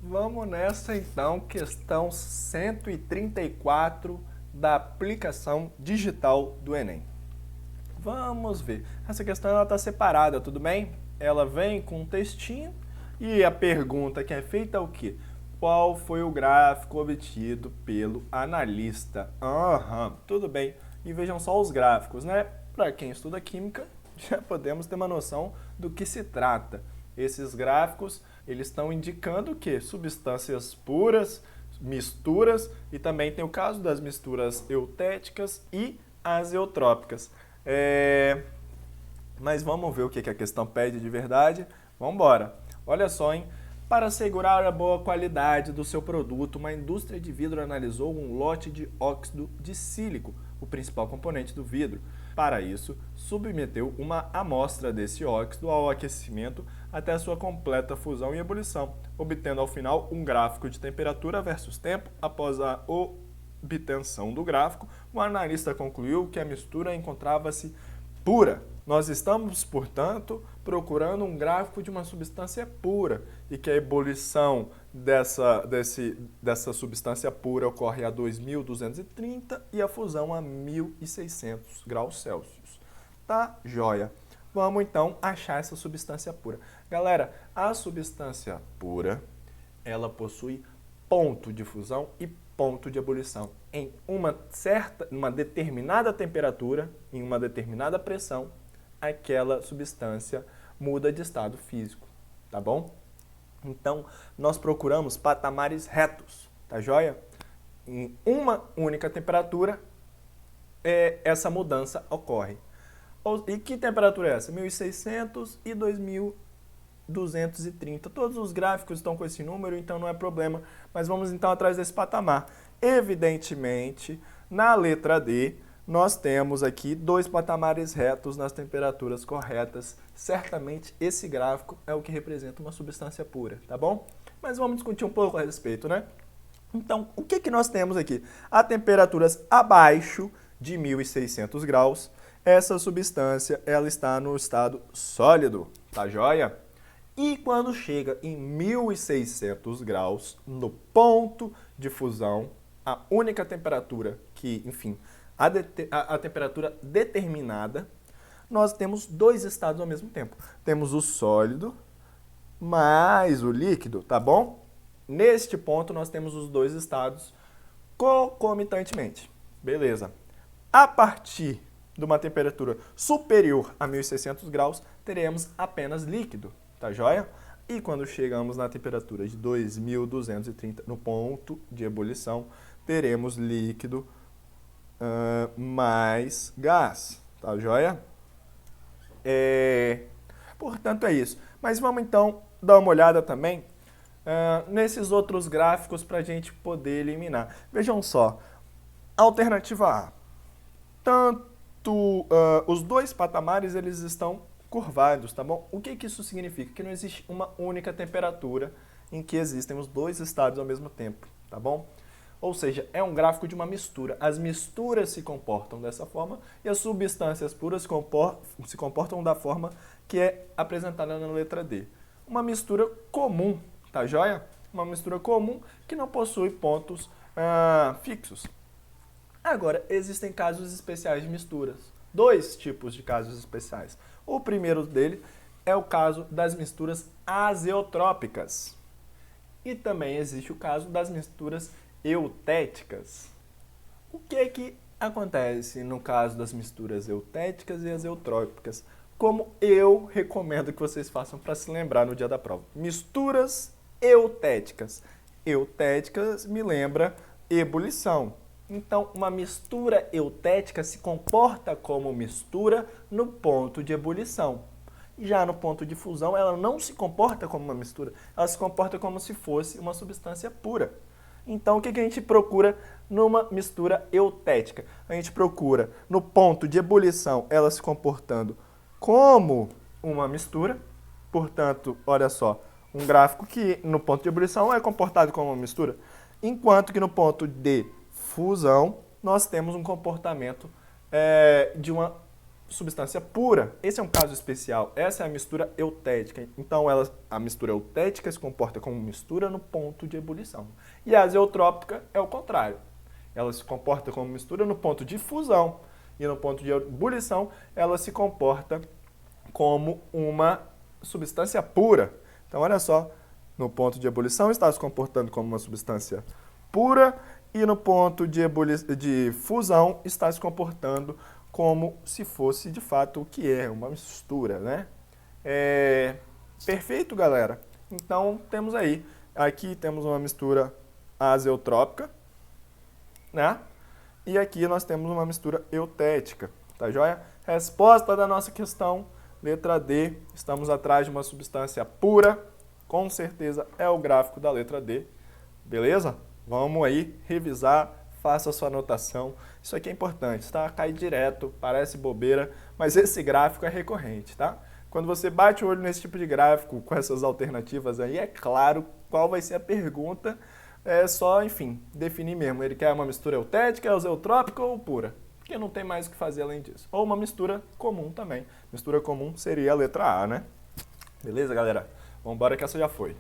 Vamos nessa então, questão 134 da aplicação digital do Enem. Vamos ver. Essa questão está separada, tudo bem? Ela vem com um textinho e a pergunta que é feita é o quê? Qual foi o gráfico obtido pelo analista? Tudo bem. E vejam só os gráficos, né? Para quem estuda química, já podemos ter uma noção do que se trata. Esses gráficos, eles estão indicando o quê? Substâncias puras, misturas, e também tem o caso das misturas eutéticas e azeotrópicas. Mas vamos ver o que a questão pede de verdade. Vamos embora. Olha só, hein? Para assegurar a boa qualidade do seu produto, uma indústria de vidro analisou um lote de óxido de sílico, o principal componente do vidro. Para isso, submeteu uma amostra desse óxido ao aquecimento até a sua completa fusão e ebulição, obtendo ao final um gráfico de temperatura versus tempo. Após a obtenção do gráfico, o analista concluiu que a mistura encontrava-se pura. Nós estamos, portanto, procurando um gráfico de uma substância pura e que a ebulição dessa substância pura ocorre a 2.230 e a fusão a 1.600 graus Celsius. Tá, joia. Vamos então achar essa substância pura. Galera, a substância pura, ela possui ponto de fusão e ponto de ebulição. Em uma determinada temperatura, em uma determinada pressão, aquela substância muda de estado físico, tá bom? Então, nós procuramos patamares retos, tá joia? Em uma única temperatura, essa mudança ocorre. E que temperatura é essa? 1.600 e 2.230. Todos os gráficos estão com esse número, então não é problema. Mas vamos então atrás desse patamar. Evidentemente, na letra D, nós temos aqui dois patamares retos nas temperaturas corretas. Certamente esse gráfico é o que representa uma substância pura, tá bom? Mas vamos discutir um pouco a respeito, né? Então, o que nós temos aqui? A temperaturas abaixo de 1.600 graus, essa substância ela está no estado sólido, tá joia? E quando chega em 1.600 graus, no ponto de fusão, a única temperatura que, enfim, a temperatura determinada, nós temos dois estados ao mesmo tempo. Temos o sólido mais o líquido, tá bom? Neste ponto, nós temos os dois estados concomitantemente. Beleza. A partir de uma temperatura superior a 1.600 graus, teremos apenas líquido, tá joia? E quando chegamos na temperatura de 2.230, no ponto de ebulição, teremos líquido mais gás, tá joia? Portanto, é isso. Mas vamos então dar uma olhada também nesses outros gráficos para a gente poder eliminar. Vejam só, alternativa A. Tanto os dois patamares eles estão curvados, tá bom? O que isso significa? Que não existe uma única temperatura em que existem os dois estados ao mesmo tempo, tá bom? Ou seja, é um gráfico de uma mistura. As misturas se comportam dessa forma e as substâncias puras se comportam da forma que é apresentada na letra D. Uma mistura comum, tá joia? Uma mistura comum que não possui pontos fixos. Agora, existem casos especiais de misturas. Dois tipos de casos especiais. O primeiro dele é o caso das misturas azeotrópicas. E também existe o caso das misturas eutéticas. O que acontece no caso das misturas eutéticas e azeotrópicas? Como eu recomendo que vocês façam para se lembrar no dia da prova. Misturas eutéticas. Eutéticas me lembra ebulição. Então, uma mistura eutética se comporta como mistura no ponto de ebulição. Já no ponto de fusão, ela não se comporta como uma mistura, ela se comporta como se fosse uma substância pura. Então, o que a gente procura numa mistura eutética? A gente procura, no ponto de ebulição, ela se comportando como uma mistura. Portanto, olha só, um gráfico que no ponto de ebulição é comportado como uma mistura, enquanto que no ponto de fusão, nós temos um comportamento de uma substância pura, esse é um caso especial, essa é a mistura eutética. Então, a mistura eutética se comporta como mistura no ponto de ebulição. E a azeotrópica é o contrário. Ela se comporta como mistura no ponto de fusão. E no ponto de ebulição, ela se comporta como uma substância pura. Então, olha só, no ponto de ebulição está se comportando como uma substância pura e no ponto de fusão está se comportando como se fosse, de fato, o que é, uma mistura, né? Perfeito, galera? Então, temos aí, aqui temos uma mistura azeotrópica, né? E aqui nós temos uma mistura eutética, tá joia? Resposta da nossa questão, letra D, estamos atrás de uma substância pura, com certeza é o gráfico da letra D, beleza? Vamos aí revisar, faça a sua anotação. Isso aqui é importante, tá? Cai direto, parece bobeira, mas esse gráfico é recorrente, tá? Quando você bate o olho nesse tipo de gráfico, com essas alternativas aí, é claro qual vai ser a pergunta. É só, enfim, definir mesmo. Ele quer uma mistura eutética, azeotrópica ou pura? Porque não tem mais o que fazer além disso. Ou uma mistura comum também. Mistura comum seria a letra A, né? Beleza, galera? Vamos embora que essa já foi.